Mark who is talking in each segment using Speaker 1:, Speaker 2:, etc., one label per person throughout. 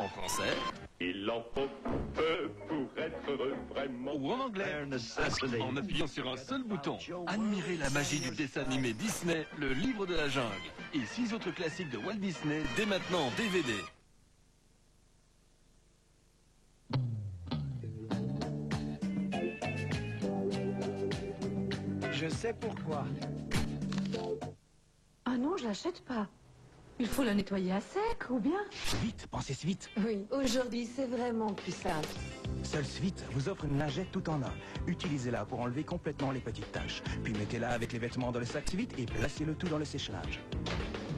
Speaker 1: En français.
Speaker 2: Il en faut peu pour être heureux vraiment.
Speaker 1: Ou en anglais. En appuyant sur un seul bouton. Admirez la magie du dessin animé Disney, Le Livre de la Jungle. Et 6 autres classiques de Walt Disney dès maintenant en DVD.
Speaker 3: Je sais pourquoi.
Speaker 4: Ah non, je l'achète pas. Il faut la nettoyer à sec, ou bien...
Speaker 3: Vite, pensez Svit.
Speaker 4: Oui, aujourd'hui, c'est vraiment plus simple.
Speaker 3: Seul Svit vous offre une lingette tout en un. Utilisez-la pour enlever complètement les petites taches. Puis mettez-la avec les vêtements dans le sac Svit et placez le tout dans le sèche-linge.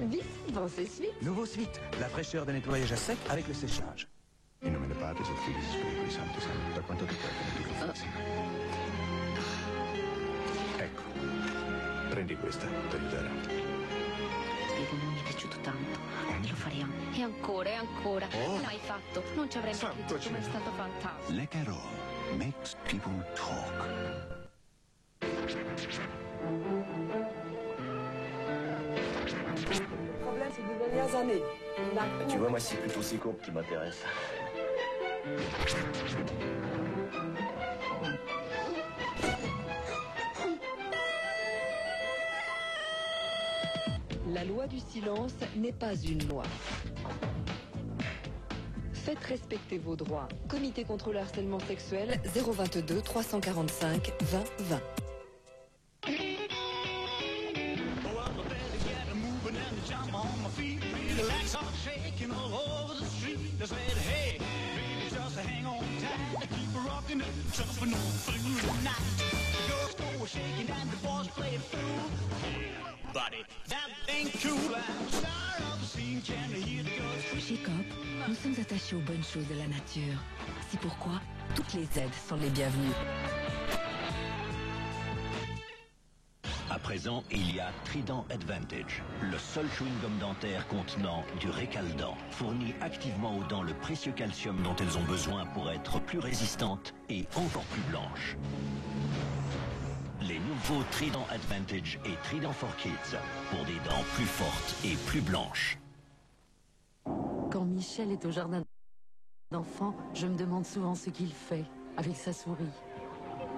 Speaker 4: Vite, pensez Svit.
Speaker 3: Nouveau Svit, la fraîcheur de nettoyage à sec avec le sèche-linge.
Speaker 5: In nome del Padre, del Figlio e dello Spirito Santo, per quanto ti pare, ecco, prendi questa, ti aiuterà.
Speaker 6: Spiego, non mi è piaciuto tanto. Lo farei anche. E ancora, e ancora. L'hai fatto. Non ci avrei mai creduto, ma è stato fantastico.
Speaker 5: Leccarò makes people talk.
Speaker 7: Le problème, c'est des dernières années.
Speaker 8: Tu vois, moi, c'est plutôt ces courbes qui m'intéressent.
Speaker 7: La loi du silence n'est pas une loi. Faites respecter vos droits. Comité contre le harcèlement sexuel 022 345 20 20.
Speaker 9: Chez Coop, nous sommes attachés aux bonnes choses de la nature. C'est pourquoi toutes les aides sont les bienvenues.
Speaker 10: À présent, il y a Trident Advantage, le seul chewing-gum dentaire contenant du récaldant, fournit activement aux dents le précieux calcium dont elles ont besoin pour être plus résistantes et encore plus blanches. Les nouveaux Trident Advantage et Trident for Kids, pour des dents plus fortes et plus blanches.
Speaker 4: Quand Michel est au jardin d'enfants, je me demande souvent ce qu'il fait avec sa souris.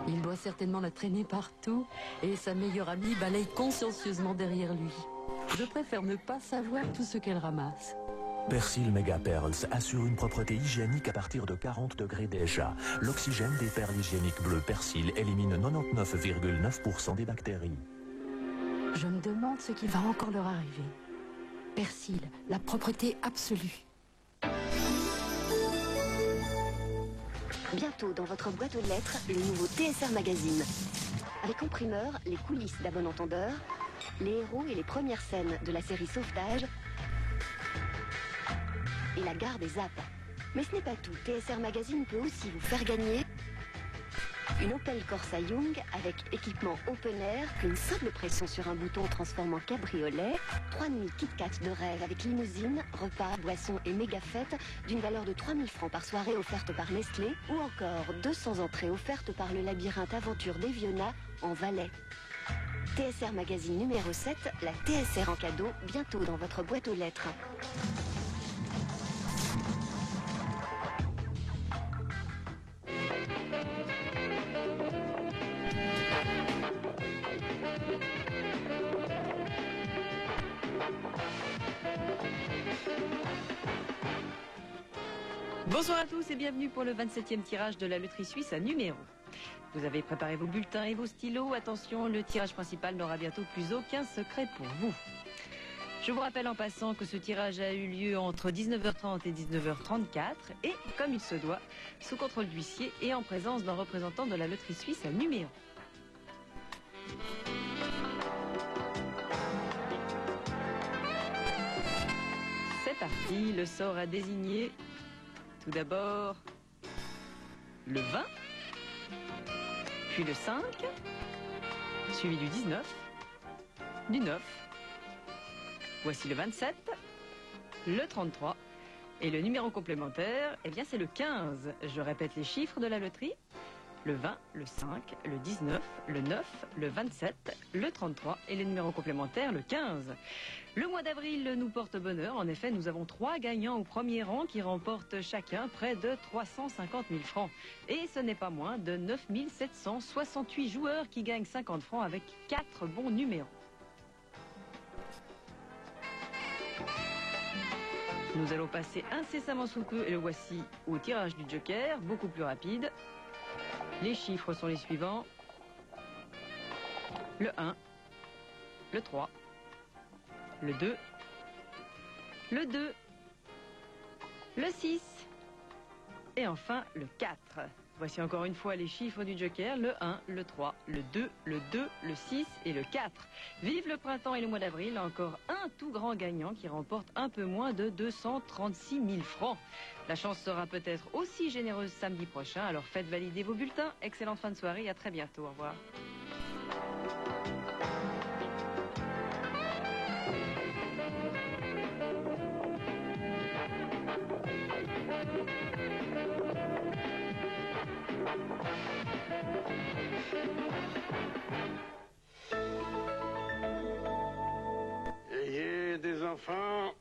Speaker 4: Il doit certainement la traîner partout et sa meilleure amie balaye consciencieusement derrière lui. Je préfère ne pas savoir tout ce qu'elle ramasse.
Speaker 11: Persil Mega Pearls assure une propreté hygiénique à partir de 40 degrés déjà. L'oxygène des perles hygiéniques bleues Persil élimine 99,9% des bactéries.
Speaker 4: Je me demande ce qui va encore leur arriver. Persil, la propreté absolue.
Speaker 6: Bientôt dans votre boîte aux lettres, le nouveau TSR Magazine. Avec en primeur les coulisses d'À bon entendeur, les héros et les premières scènes de la série Sauvetage et la gare des Zappes. Mais ce n'est pas tout. TSR Magazine peut aussi vous faire gagner une Opel Corsa Young avec équipement open air, une simple pression sur un bouton transforme en cabriolet, 3 nuits Kit Kat de rêve avec limousine, repas, boissons et méga fêtes d'une valeur de 3000 francs par soirée offerte par Nestlé ou encore 200 entrées offertes par le labyrinthe Aventure d'Eviona en Valais. TSR Magazine numéro 7, la TSR en cadeau, bientôt dans votre boîte aux lettres.
Speaker 12: Bonsoir à tous et bienvenue pour le 27e tirage de la loterie suisse à numéro. Vous avez préparé vos bulletins et vos stylos. Attention, le tirage principal n'aura bientôt plus aucun secret pour vous. Je vous rappelle en passant que ce tirage a eu lieu entre 19h30 et 19h34 et, comme il se doit, sous contrôle d'huissier et en présence d'un représentant de la loterie suisse à numéro. C'est parti, le sort a désigné tout d'abord le 20, puis le 5, suivi du 19, du 9. Voici le 27, le 33 et le numéro complémentaire, eh bien c'est le 15. Je répète les chiffres de la loterie. le 20, le 5, le 19, le 9, le 27, le 33 et les numéros complémentaires, le 15. Le mois d'avril nous porte bonheur. En effet, nous avons 3 gagnants au premier rang qui remportent chacun près de 350 000 francs. Et ce n'est pas moins de 9 768 joueurs qui gagnent 50 francs avec 4 bons numéros. Nous allons passer incessamment sous peu, et le voici, au tirage du joker, beaucoup plus rapide. Les chiffres sont les suivants. Le 1, le 3, le 2, le 2, le 6 et enfin le 4. Voici encore une fois les chiffres du joker, le 1, le 3, le 2, le 2, le 6 et le 4. Vive le printemps et le mois d'avril, encore un tout grand gagnant qui remporte un peu moins de 236 000 francs. La chance sera peut-être aussi généreuse samedi prochain, alors faites valider vos bulletins. Excellente fin de soirée et à très bientôt. Au revoir.
Speaker 13: Ayez des enfants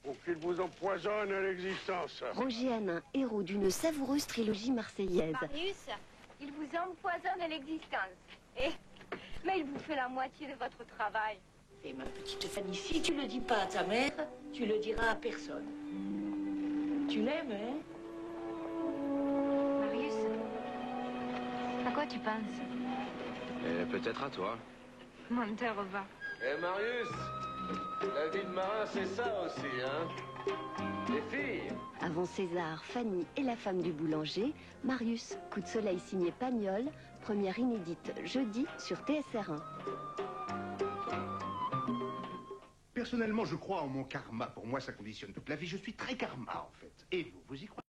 Speaker 13: pour qu'ils vous empoisonnent l'existence.
Speaker 6: Roger Hanin, héros d'une savoureuse trilogie marseillaise.
Speaker 14: Marius, il vous empoisonne l'existence. Mais il vous fait la moitié de votre travail.
Speaker 15: Et ma petite Fanny, si tu le dis pas à ta mère, tu le diras à personne. Tu l'aimes, hein?
Speaker 14: Marius, à quoi tu penses?
Speaker 16: Peut-être à toi.
Speaker 14: Menteur va.
Speaker 17: Marius, la vie de marin, c'est ça aussi, hein? Les filles.
Speaker 6: Avant César, Fanny et la femme du boulanger, Marius, coup de soleil signé Pagnol, première inédite jeudi sur TSR1.
Speaker 18: Personnellement, je crois en mon karma. Pour moi, ça conditionne toute la vie. Je suis très karma, en fait. Et vous y croyez?